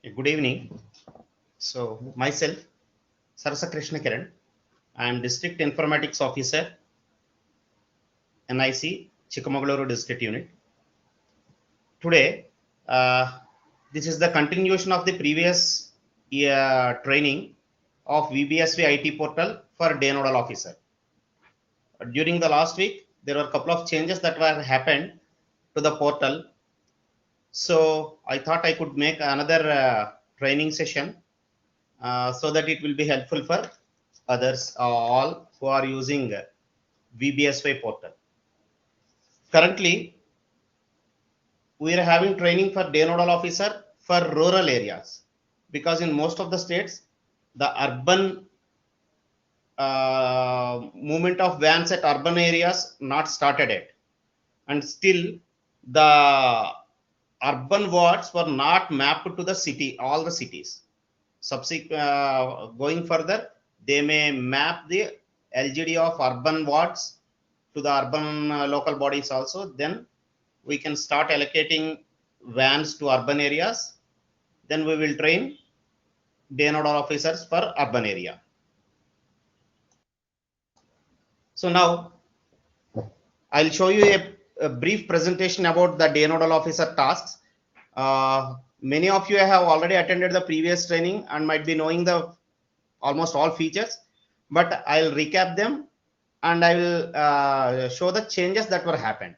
Good evening. So myself, Sarasa Krishna Kiran. I am District Informatics Officer, NIC-Chikkamagaluru District Unit. Today, this is the continuation of the previous year training of VBSY IT portal for Day Nodal Officer. During the last week, there were a couple of changes that were happened to the portal. So I thought I could make another training session so that it will be helpful for others all who are using VBSY portal. Currently, we are having training for Day Nodal Officer for rural areas because in most of the states, the urban movement of vans at urban areas not started yet, and still the urban wards were not mapped to the city, all the cities. Going further, they may map the LGD of urban wards to the urban local bodies also. Then we can start allocating vans to urban areas. Then we will train Day Nodal officers for urban area. So now I'll show you a brief presentation about the Day Nodal officer tasks. Many of you have already attended the previous training and might be knowing the almost all features, but I'll recap them and I will show the changes that were happened.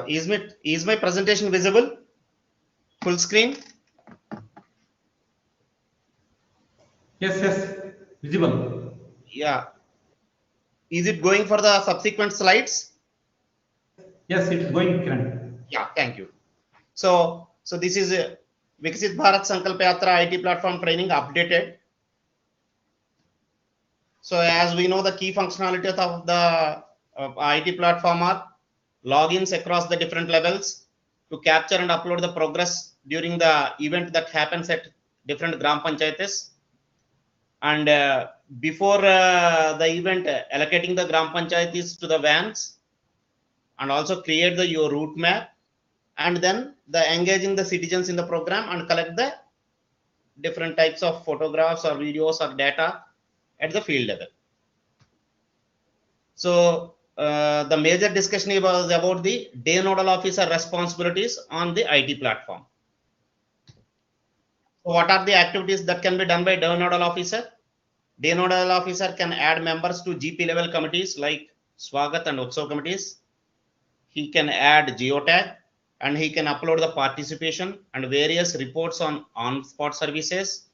Is my presentation visible? Full screen? Yes, visible. Yeah. Is it going for the subsequent slides? Yes, it's going, Kiran. Yeah, thank you. So this is a Viksit Bharat Sankalp Yatra IT platform training updated. So as we know, the key functionalities of the IT platform are logins across the different levels to capture and upload the progress during the event that happens at different Gram Panchayatis. And before the event, allocating the Gram Panchayatis to the vans and also create your route map, and then the engaging the citizens in the program and collect the different types of photographs or videos or data at the field level. So the major discussion was about the Day Nodal Officer responsibilities on the IT platform. So what are the activities that can be done by Day Nodal Officer? Day Nodal Officer can add members to GP level committees like Swagat and Utsav committees. He can add geotag and he can upload the participation and various reports on spot services,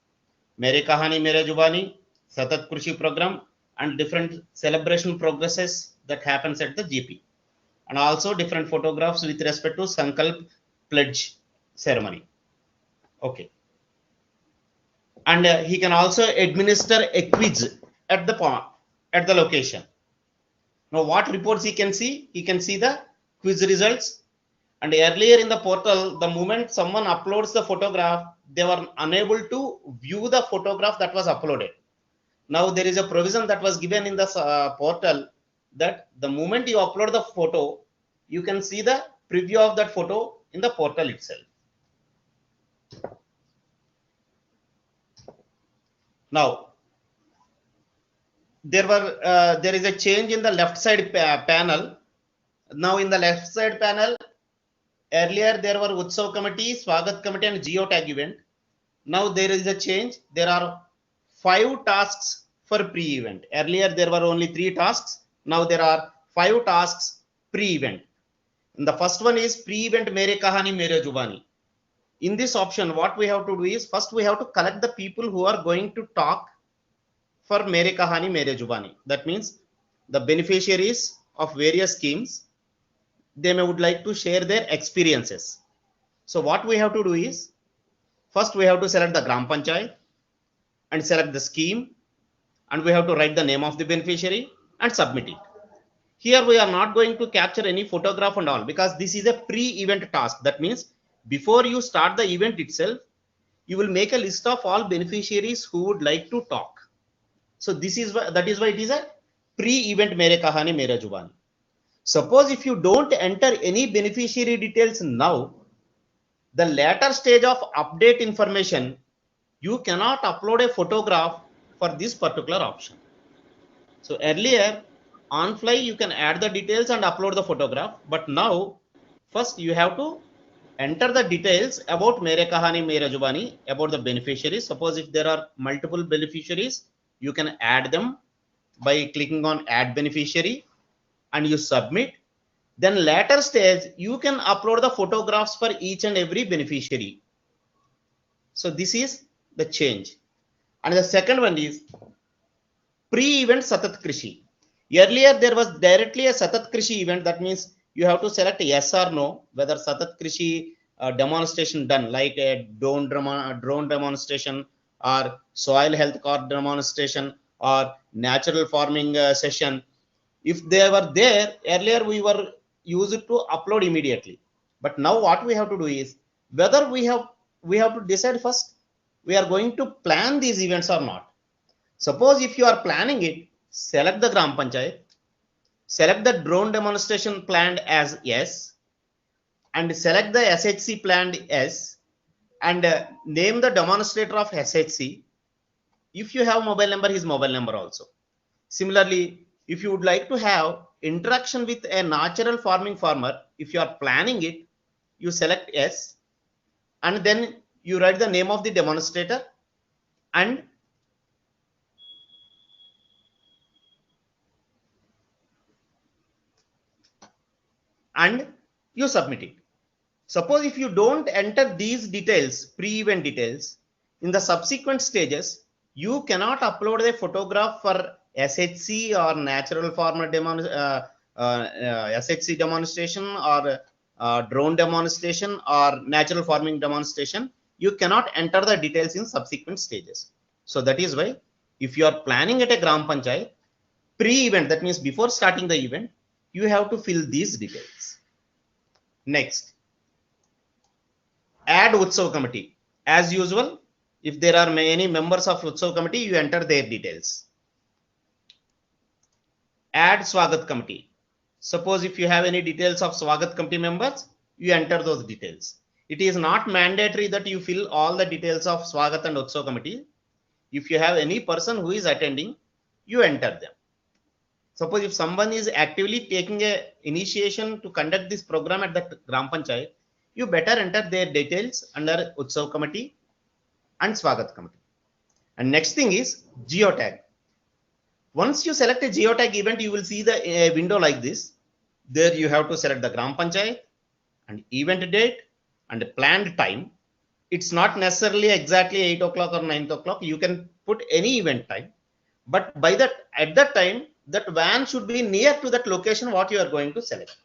Mere Kahani Mere Jubani, Satat Krushi program, and different celebration progresses that happens at the GP, and also different photographs with respect to Sankalp pledge ceremony. Okay. And he can also administer a quiz at the location. Now what reports he can see? He can see the quiz results. And earlier in the portal, the moment someone uploads the photograph, they were unable to view the photograph that was uploaded. Now there is a provision that was given in the portal that the moment you upload the photo, you can see the preview of that photo in the portal itself. Now there is a change in the left side panel. Now in the left side panel, earlier there were Utsav committee, Swagat committee and geotag event. Now there is a change. There are 5 tasks for pre-event. Earlier there were only 3 tasks. Now there are 5 tasks pre-event. The first one is pre-event Mere Kahani Mere Jubani. In this option, what we have to do is first we have to collect the people who are going to talk for Mere Kahani Mere Jubani. That means the beneficiaries of various schemes, they may would like to share their experiences. So what we have to do is first we have to select the Gram Panchayat and select the scheme, and we have to write the name of the beneficiary and submit it. Here we are not going to capture any photograph and all because this is a pre-event task. That means before you start the event itself, you will make a list of all beneficiaries who would like to talk. So this is why, that is why it is a pre-event Mere Kahani Mere Jubani. Suppose if you don't enter any beneficiary details now, the later stage of update information, you cannot upload a photograph for this particular option. So earlier on fly you can add the details and upload the photograph, but now first you have to enter the details about Mere Kahani Mere Jubani, about the beneficiaries. Suppose if there are multiple beneficiaries, you can add them by clicking on add beneficiary and you submit. Then later stage you can upload the photographs for each and every beneficiary. So this is the change. And the second one is pre-event Satat Krishi. Earlier there was directly a Satat Krishi event. That means you have to select yes or no whether Satat Krishi demonstration done, like a drone demonstration or soil health card demonstration or natural farming session. If they were there earlier, we were used to upload immediately. But now what we have to do is whether we have to decide first we are going to plan these events or not. Suppose if you are planning it, select the Gram Panchayat, select the drone demonstration planned as yes, and select the SHC planned yes, and name the demonstrator of SHC. If you have mobile number, his mobile number also. Similarly, if you would like to have interaction with a natural farming farmer, if you are planning it, you select yes, and then you write the name of the demonstrator and you submit it. Suppose if you don't enter these details, pre-event details, in the subsequent stages, you cannot upload a photograph for SHC or natural farmer SHC demonstration or drone demonstration or natural farming demonstration. You cannot enter the details in subsequent stages. So that is why if you are planning at a Gram Panchayat, pre-event, that means before starting the event, you have to fill these details. Next, add Utsav committee. As usual, if there are many members of Utsav committee, you enter their details. Add Swagat committee. Suppose if you have any details of Swagat committee members, you enter those details. It is not mandatory that you fill all the details of Swagat and Utsav committee. If you have any person who is attending, you enter them. Suppose if someone is actively taking a initiation to conduct this program at the Gram Panchayat, you better enter their details under Utsav committee and Swagat committee. And next thing is geotag. Once you select a geotag event, you will see the window like this. There you have to select the Gram Panchayat and event date and planned time. It's not necessarily exactly 8 o'clock or 9 o'clock. You can put any event time, but by that at that time, that van should be near to that location what you are going to select.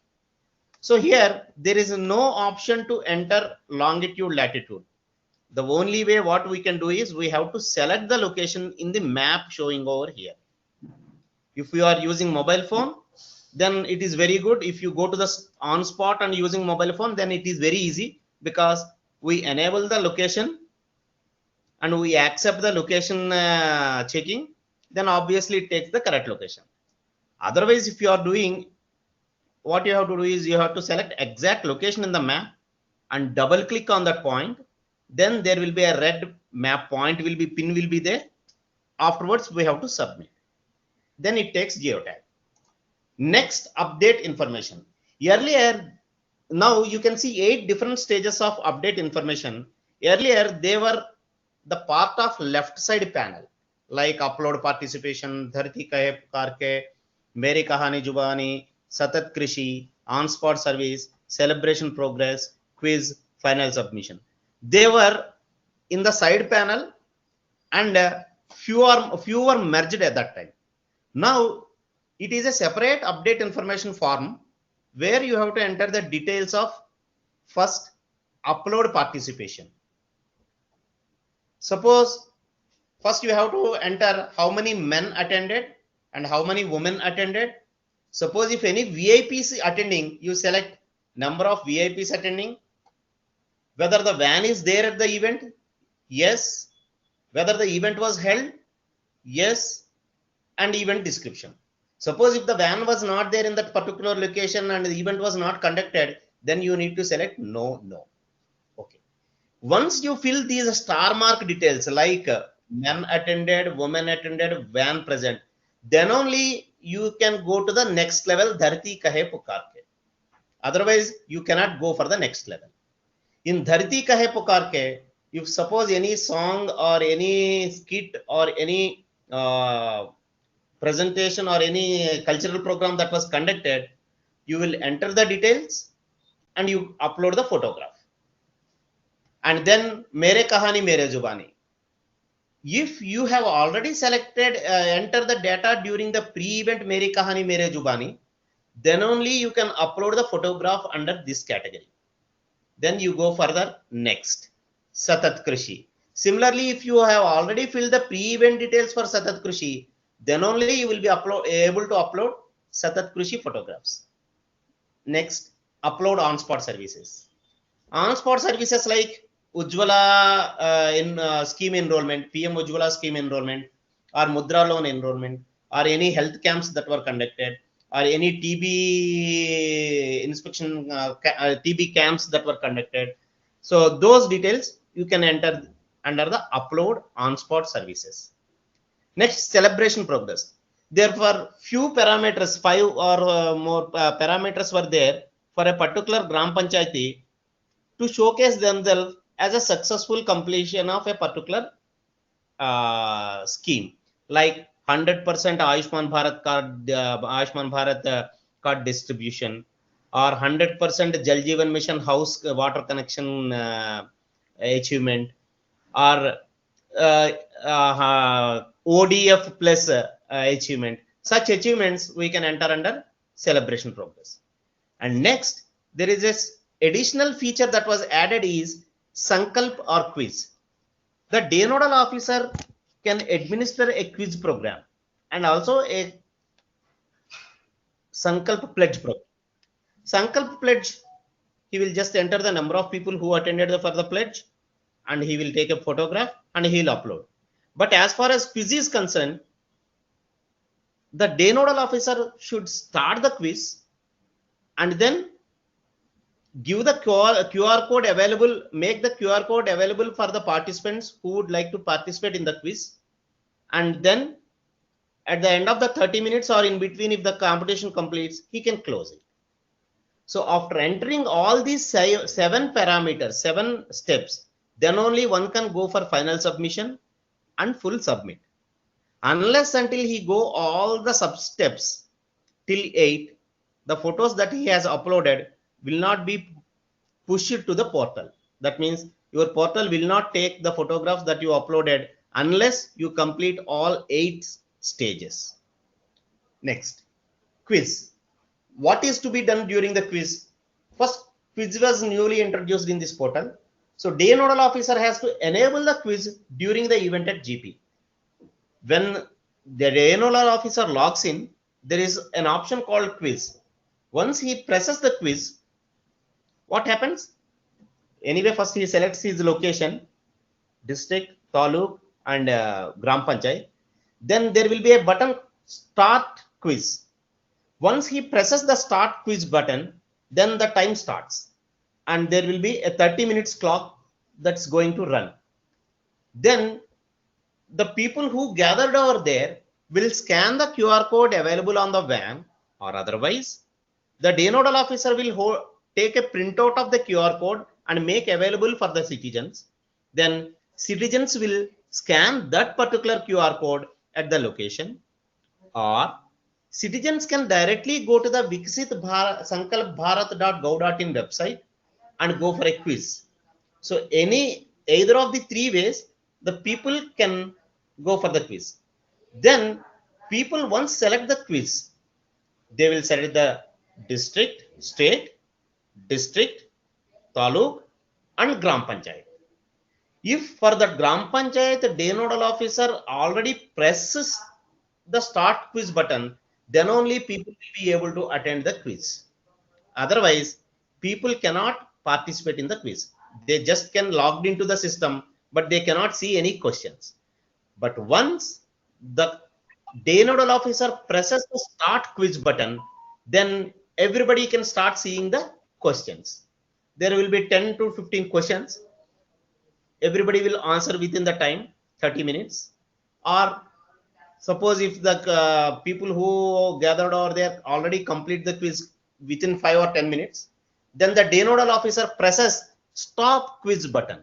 So here there is no option to enter longitude, latitude. The only way what we can do is we have to select the location in the map showing over here. If you are using mobile phone, then it is very good. If you go to the on spot and using mobile phone, then it is very easy because we enable the location and we accept the location checking, then obviously it takes the correct location. Otherwise, if you are doing, what you have to do is you have to select exact location in the map and double click on that point. Then there will be a red map point will be pin will be there. Afterwards, we have to submit. Then it takes geotag. Next, update information. Earlier, now you can see 8 different stages of update information. Earlier, they were the part of left side panel, like upload participation, Dharti Kahe Pukar Ke, Meri Kahani Jubani, Satat Krishi, on spot service, celebration progress, quiz, final submission. They were in the side panel, and few were merged at that time. Now it is a separate update information form where you have to enter the details of first upload participation. Suppose first you have to enter how many men attended and how many women attended. Suppose if any VIPs attending, you select number of VIPs attending, whether the van is there at the event, yes, whether the event was held, yes, and event description. Suppose if the van was not there in that particular location and the event was not conducted, then you need to select no. Okay. Once you fill these star mark details like men attended, women attended, van present, then only you can go to the next level, Dharti Kahe Pukar Ke. Otherwise, you cannot go for the next level. In Dharti Kahe Pukar Ke, if suppose any song or any skit or any presentation or any cultural program that was conducted, you will enter the details and you upload the photograph. And then Mere Kahani Mere Zubani. If you have already selected, enter the data during the pre-event Mere Kahani Mere Zubani, then only you can upload the photograph under this category. Then you go further, next, Satat Krishi. Similarly, if you have already filled the pre-event details for Satat Krishi, then only you will be able to upload Satat Krishi photographs. Next, upload on-spot services. On-spot services like Ujjwala scheme enrollment, PM Ujjwala scheme enrollment, or Mudra loan enrollment, or any health camps that were conducted, or any TB inspection, TB camps that were conducted. So those details you can enter under the upload on-spot services. Next, celebration progress. Therefore, few parameters, 5 or more parameters were there for a particular Gram Panchayati to showcase themselves as a successful completion of a particular scheme, like 100% Ayushman Bharat card, card distribution, or 100% Jal Jeevan Mission house water connection achievement, or ODF plus achievement. Such achievements we can enter under celebration progress. And next, there is this additional feature that was added is Sankalp or quiz. The day nodal officer can administer a quiz program and also a Sankalp pledge program. Sankalp pledge, he will just enter the number of people who attended for the pledge and he will take a photograph and he will upload. But as far as quiz is concerned, the day nodal officer should start the quiz and then give the QR code available, make the QR code available for the participants who would like to participate in the quiz. And then at the end of the 30 minutes or in between, if the competition completes, he can close it. So after entering all these 7 parameters, 7 steps, then only one can go for final submission and full submit. Unless until he go all the sub steps till 8, the photos that he has uploaded will not be pushed to the portal. That means your portal will not take the photographs that you uploaded unless you complete all 8 stages. Next, quiz. What is to be done during the quiz? First, quiz was newly introduced in this portal. So day nodal officer has to enable the quiz during the event at GP. When the day nodal officer logs in, there is an option called quiz. Once he presses the quiz, what happens? Anyway, first he selects his location, district, taluk, and Gram Panchayat. Then there will be a button start quiz. Once he presses the start quiz button, then the time starts and there will be a 30 minutes clock that's going to run. Then the people who gathered over there will scan the QR code available on the van, or otherwise the day nodal officer will take a printout of the QR code and make available for the citizens. Then citizens will scan that particular QR code at the location, or citizens can directly go to the sankalpbharat.gov.in website and go for a quiz. So either of the three ways, the people can go for the quiz. Then people once select the quiz, they will select the district, state, district, taluk, and gram panchayat. If for the gram panchayat, the day nodal officer already presses the start quiz button, then only people will be able to attend the quiz. Otherwise, people cannot participate in the quiz. They just can log into the system, but they cannot see any questions. But once the day nodal officer presses the start quiz button, then everybody can start seeing the questions. There will be 10 to 15 questions. Everybody will answer within the time 30 minutes. Or suppose if the people who gathered over there already complete the quiz within 5 or 10 minutes, then the day nodal officer presses stop quiz button.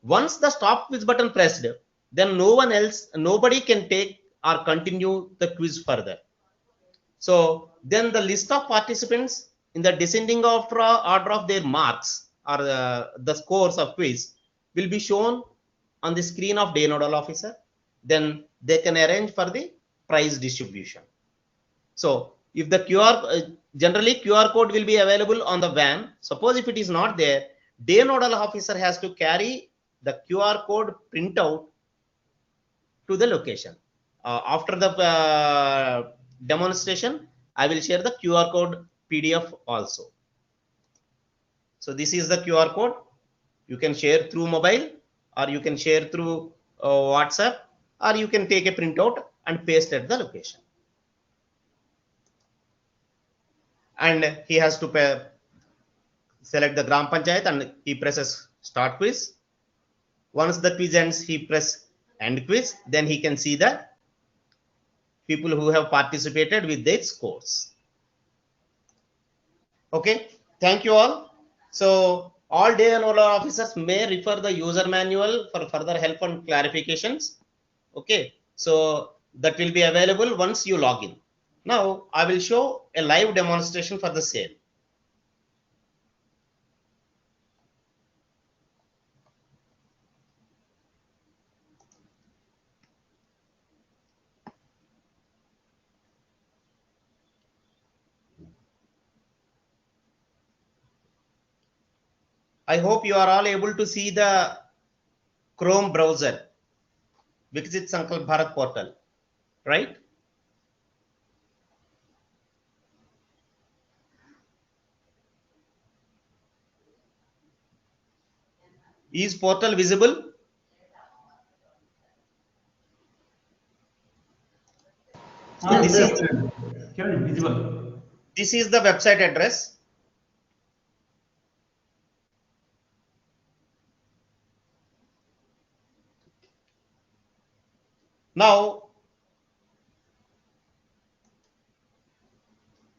Once the stop quiz button pressed, then nobody can take or continue the quiz further. So then the list of participants in the descending order of their marks or the scores of quiz will be shown on the screen of day nodal officer. Then they can arrange for the prize distribution. So if the generally QR code will be available on the van. Suppose if it is not there, day nodal officer has to carry the QR code printout to the location. After the demonstration, I will share the QR code PDF also. So this is the QR code. You can share through mobile, or you can share through WhatsApp, or you can take a printout and paste at the location. And he has to select the gram panchayat and he presses start quiz. Once the quiz ends, he press end quiz. Then he can see the people who have participated with their scores. Okay, thank you all. So all day nodal officers may refer the user manual for further help and clarifications. Okay, so that will be available once you log in. Now I will show a live demonstration for the same. I hope you are all able to see the Chrome browser, Viksit Sankalp Bharat portal, right? Is portal visible? So Yes, Kiran, visible. this is the website address. Now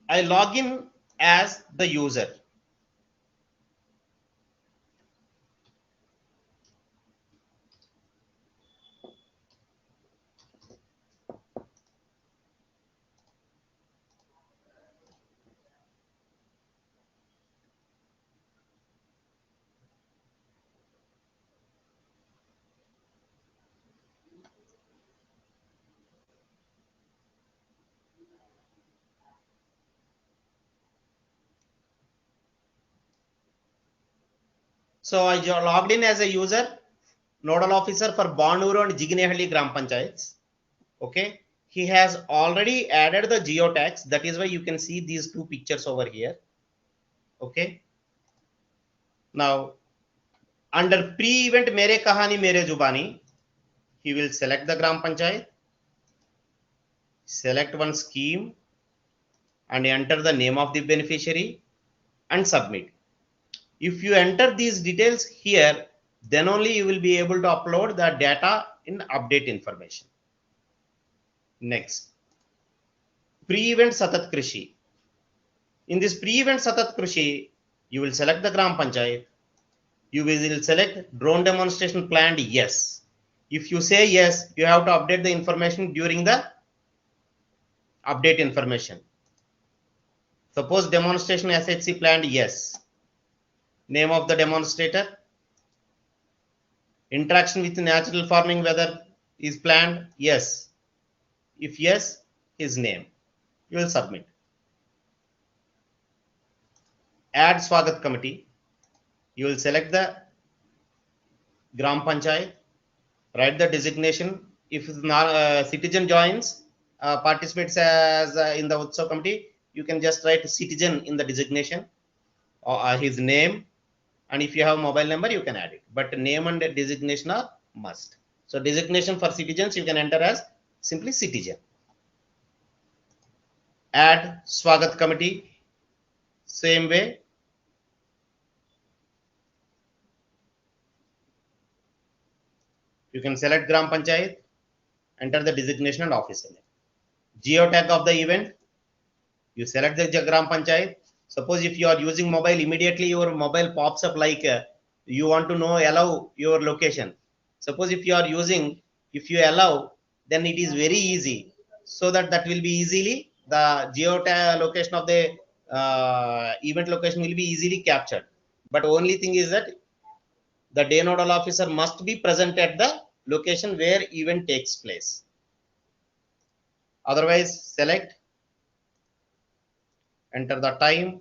I log in as the user. So I logged in as a user, nodal officer for Banuru and Jiginehalli Gram Panchayats. Okay, he has already added the geotags. That is why you can see these two pictures over here. Okay, now under pre-event Mere Kahani Mere Jubani, he will select the Gram Panchayat. select one scheme and enter the name of the beneficiary and submit. If you enter these details here, then only you will be able to upload the data in update information. Next, pre-event Satat Krishi. In this pre-event Satat Krishi, you will select the Gram Panchayat. You will select drone demonstration planned, yes. If you say yes, you have to update the information during the update information. Suppose demonstration SHC planned, yes. Name of the demonstrator. Interaction with natural farming weather is planned, yes. If yes, his name. You will submit. Add Swagat committee. You will select the Gram Panchayat, write the designation. If citizen joins, participates as in the Utsav committee, you can just write citizen in the designation or his name. And if you have mobile number, you can add it. But name and designation are must. So designation for citizens, you can enter as simply citizen. Add Swagat committee. Same way. You can select Gram Panchayat, enter the designation and officer name. Geotag of the event. You select the Gram Panchayat. Suppose if you are using mobile, immediately your mobile pops up like you want to know, allow your location. Suppose if you are using, if you allow, then it is very easy. So that will be easily, the geotag location of the event location will be easily captured. But only thing is that the day nodal officer must be present at the location where event takes place. Otherwise, select, enter the time,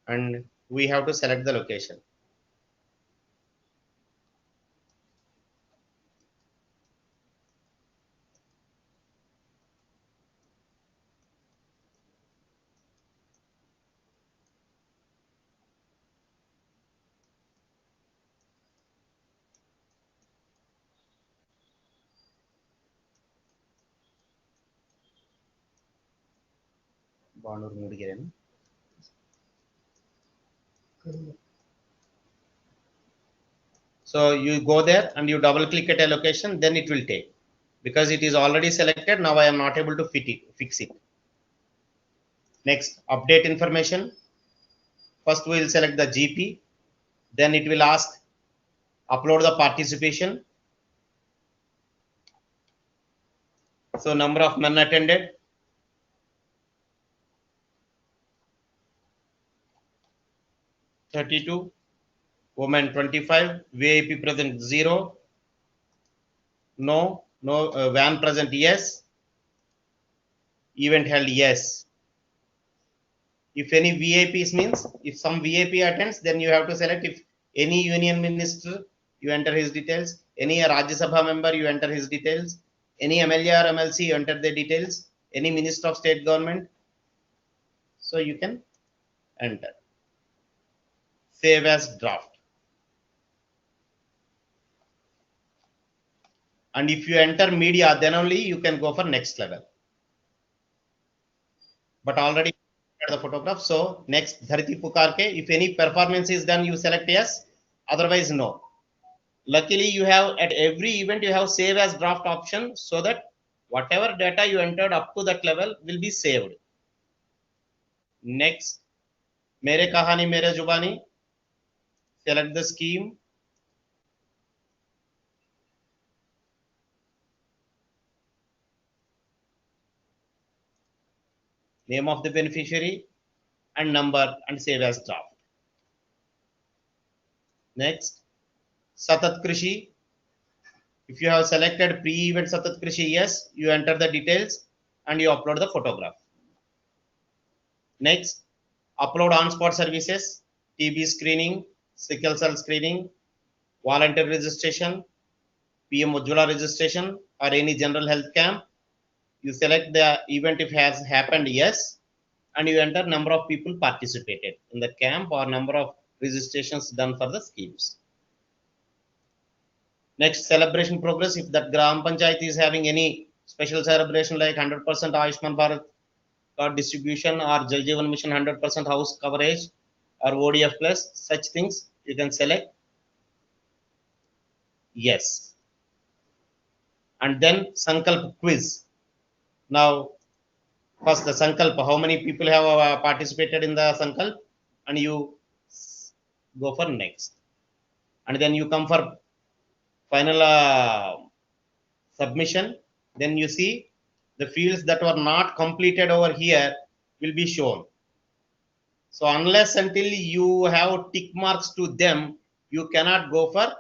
and we have to select the location. So you go there and you double click at a location, then it will take, because it is already selected. Now I am not able to fix it. Next, update information. First we will select the GP, then it will ask upload the participation. So number of men attended, 32, women 25, VIP present 0, no van present yes, event held yes. If any VIPs means, if some VIP attends, then you have to select. If any union minister, you enter his details. Any Rajya Sabha member, you enter his details. Any MLA or MLC, you enter the details. Any minister of state government. So you can enter. Save as draft. And if you enter media, then only you can go for next level. But already the photograph. So next, Dharti Pukarke. If any performance is done, you select yes. Otherwise, no. Luckily, you have at every event, you have save as draft option, so that whatever data you entered up to that level will be saved. Next, Mere Kahani Mere Jubani. Select the scheme. Name of the beneficiary and number, and save as draft. Next, Satat Krishi. If you have selected pre-event Satat Krishi, yes, you enter the details and you upload the photograph. Next, upload on-spot services, TB screening, sickle cell screening, volunteer registration, PM Ujjwala registration, or any general health camp. You select the event if it has happened, yes, and you enter number of people participated in the camp or number of registrations done for the schemes. Next, celebration progress. If that Gram Panchayat is having any special celebration like 100% Ayushman Bharat card distribution or Jal Jeevan Mission 100% house coverage or ODF plus, such things you can select yes. And then Sankalp quiz. Now, first the Sankalp, how many people have participated in the Sankalp, and you go for next. And then you come for final submission. Then you see the fields that were not completed over here will be shown. So unless until you have tick marks to them, you cannot go for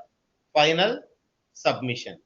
final submission.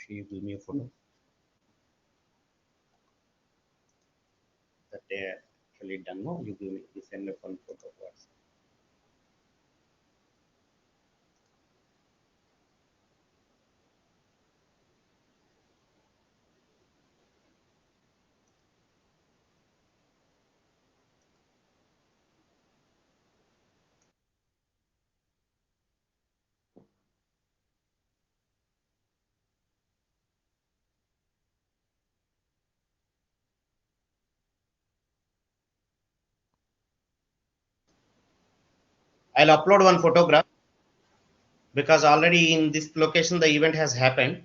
Give me a photo that they actually done. No, you give me, you send me one photo. I'll upload one photograph because already in this location the event has happened.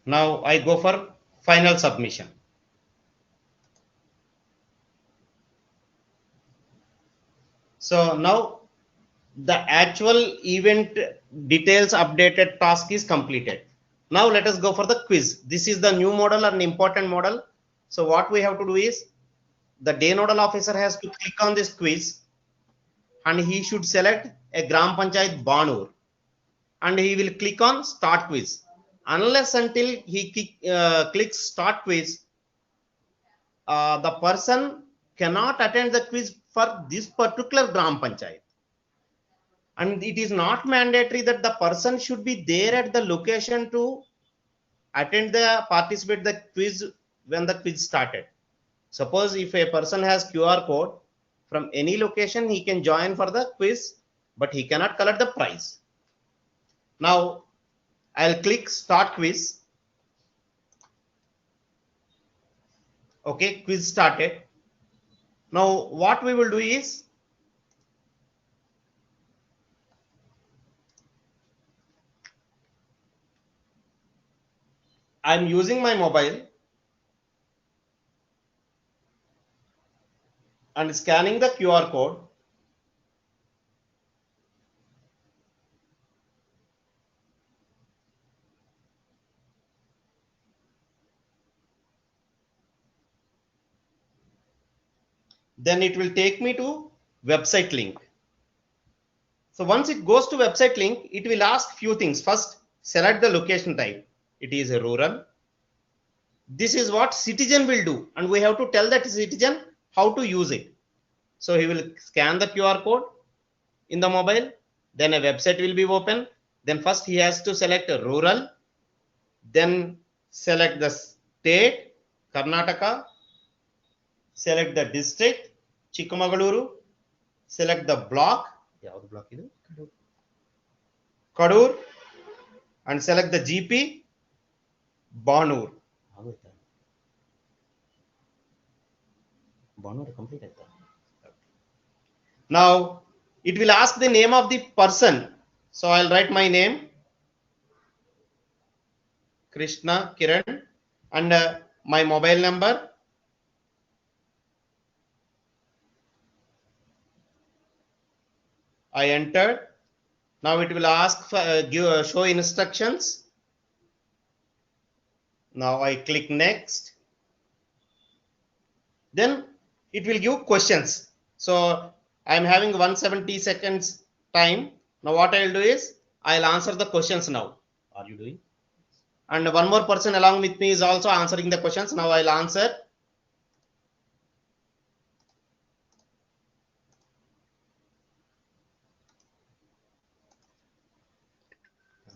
Now I go for final submission. So now the actual event details updated task is completed. Now let us go for the quiz. This is the new model and important model. So what we have to do is the day nodal officer has to click on this quiz and he should select a Gram Panchayat Banur and he will click on start quiz. unless until he clicks start quiz, the person cannot attend the quiz for this particular gram panchayat. And it is not mandatory that the person should be there at the location to attend the participate the quiz when the quiz started. Suppose if a person has QR code from any location, he can join for the quiz, but he cannot collect the prize. Now I'll click start quiz. Okay, quiz started. Now what we will do is, I'm using my mobile and scanning the QR code. Then it will take me to website link. So once it goes to website link, it will ask few things. First, select the location type. It is a rural. This is what citizen will do, and we have to tell that citizen how to use it. So he will scan the QR code in the mobile, then a website will be open. Then first he has to select a rural, then select the state, Karnataka, select the district, Chikkamagaluru, select the block, Kadur, and select the GP, Banur. Now it will ask the name of the person. So I'll write my name, Krishna Kiran, and my mobile number. I entered. Now it will ask for show instructions. Now I click next. Then it will give questions. So I'm having 170 seconds time. Now what I'll do is I'll answer the questions now. Are you doing? And one more person along with me is also answering the questions. Now I'll answer.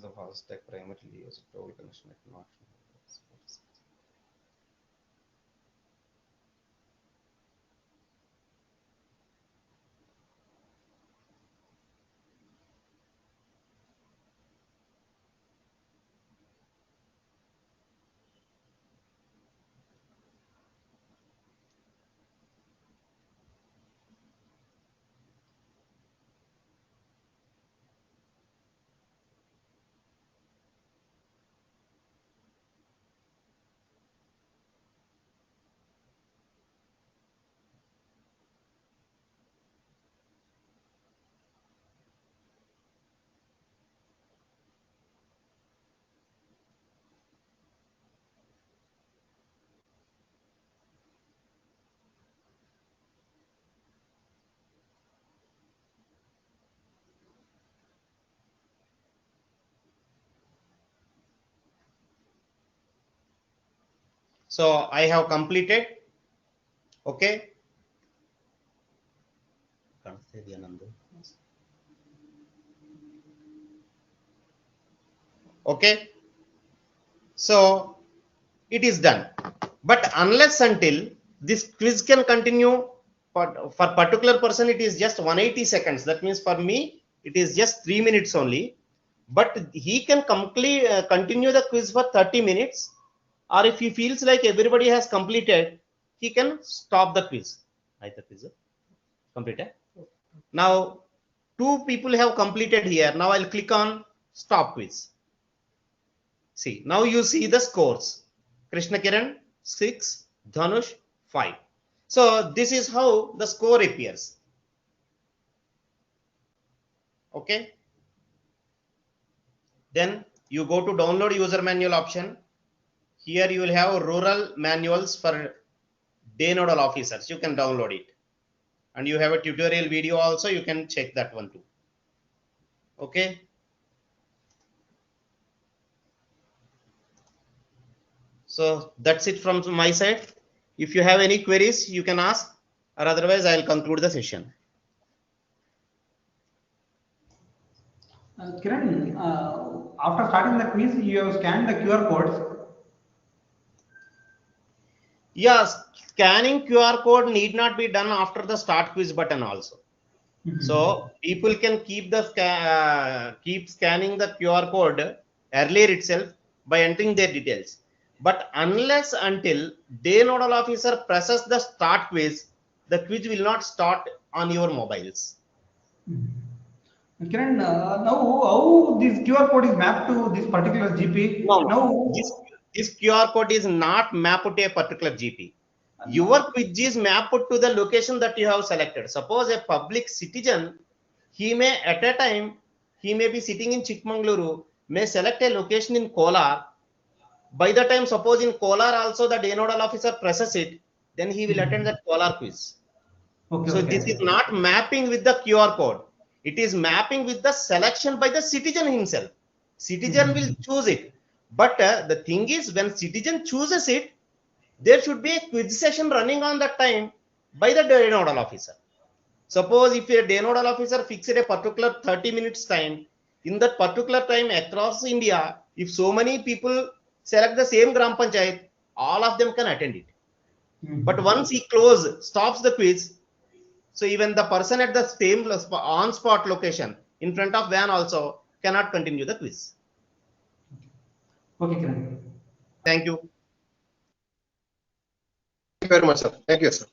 The fastest primarily used toll connection not. So I have completed. Okay. Okay. So it is done. But unless until this quiz can continue for particular person, it is just 180 seconds. That means for me, it is just 3 minutes only. But he can continue the quiz for 30 minutes. Or if he feels like everybody has completed, he can stop the quiz. Completed. Now, 2 people have completed here. Now I'll click on stop quiz. See, now you see the scores. Krishna Kiran 6, Dhanush 5. So this is how the score appears. Okay. Then you go to download user manual option. Here you will have rural manuals for day nodal officers. You can download it. And you have a tutorial video also. You can check that one too. Okay. So that's it from my side. If you have any queries, you can ask, or otherwise I'll conclude the session. Kiran, after starting the quiz, you have scanned the QR codes. Yes, scanning QR code need not be done after the start quiz button also. So people can keep keep scanning the QR code earlier itself by entering their details. But unless until day nodal officer presses the start quiz, the quiz will not start on your mobiles. Kiran, now how this QR code is mapped to this particular GP? No, Now, this QR code is not mapped to a particular GP. Your quiz is mapped to the location that you have selected. Suppose a public citizen, he may at a time, he may be sitting in Chikkamagaluru, may select a location in Kolar. By the time, suppose in Kolar also the day nodal officer presses it, then he will attend that Kolar quiz. okay, So okay. this is not mapping with the QR code. It is mapping with the selection by the citizen himself. Citizen will choose it. But the thing is, when citizen chooses it, there should be a quiz session running on that time by the day nodal officer. Suppose if a day nodal officer fixed a particular 30 minutes time, in that particular time across India, if so many people select the same Gram Panchayat, all of them can attend it. But once he stops the quiz, so even the person at the same on spot location in front of van also cannot continue the quiz. Okay, Kiran. Thank you. Thank you very much, sir. Thank you, sir.